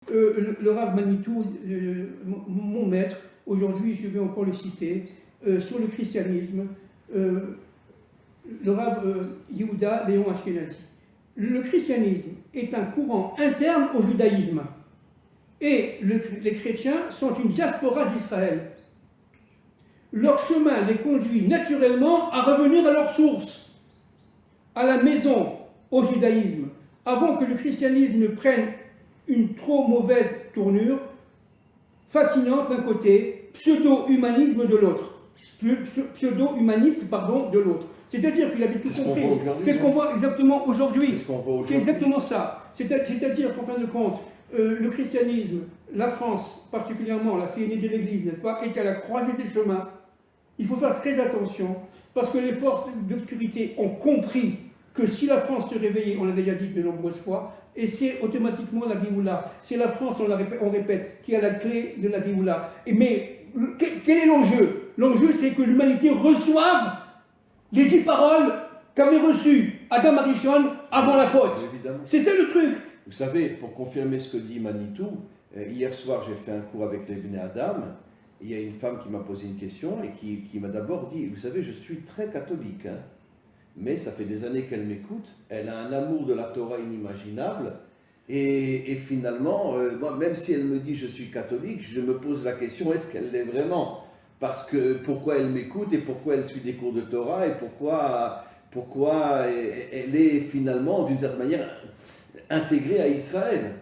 Le Rav Manitou, mon maître, aujourd'hui je vais encore le citer, sur le christianisme, le Rav Yehuda Léon Ashkenazi. Le christianisme est un courant interne au judaïsme et les chrétiens sont une diaspora d'Israël. Leur chemin les conduit naturellement à revenir à leur source, à la maison, au judaïsme, avant que le christianisme ne prenne une trop mauvaise tournure, fascinante d'un côté, pseudo-humanisme de l'autre. Pseudo-humaniste, pardon, de l'autre. C'est-à-dire qu'il avait tout compris. C'est ce qu'on voit exactement aujourd'hui. C'est exactement ça. C'est-à-dire qu'en fin de compte, le christianisme, la France, particulièrement la fille aînée de l'Église, n'est-ce pas, est à la croisée des chemins. Il faut faire très attention, parce que les forces d'obscurité ont compris que si la France se réveillait, on l'a déjà dit de nombreuses fois, et c'est automatiquement la Géoula. C'est la France, on répète, qui a la clé de la Géoula. Mais quel est l'enjeu? L'enjeu, c'est que l'humanité reçoive les 10 paroles qu'avait reçues Adam Arishon avant la faute. C'est ça le truc. Vous savez, pour confirmer ce que dit Manitou, hier soir j'ai fait un cours avec les Bnei Adam, et il y a une femme qui m'a posé une question et qui m'a d'abord dit, vous savez, je suis très catholique, hein, mais ça fait des années qu'elle m'écoute, elle a un amour de la Torah inimaginable, et finalement, moi, même si elle me dit je suis catholique, je me pose la question, est-ce qu'elle l'est vraiment? Parce que pourquoi elle m'écoute et pourquoi elle suit des cours de Torah et pourquoi elle est finalement, d'une certaine manière, intégrée à Israël.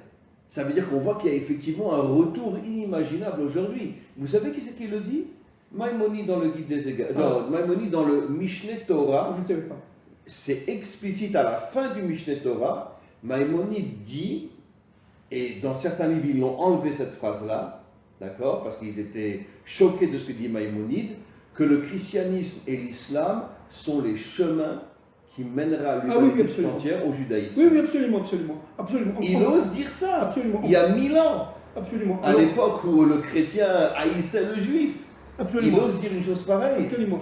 Ça veut dire qu'on voit qu'il y a effectivement un retour inimaginable aujourd'hui. Vous savez qui c'est qui le dit? Maïmonide dans le Guide des Égards. Non, Maïmonide dans le Mishneh Torah. Je ne savais pas. C'est explicite à la fin du Mishneh Torah. Maïmonide dit, et dans certains livres ils l'ont enlevé cette phrase-là, d'accord, parce qu'ils étaient choqués de ce que dit Maïmonide, que le christianisme et l'islam sont les chemins qui mènera l'humanité entière au judaïsme. Oui, oui, absolument, absolument. Absolument. Il ose dire ça. Absolument. Il y a 1000 ans. Absolument. À l'époque où le chrétien haïssait le juif. Absolument. Il ose dire une chose pareille. Absolument.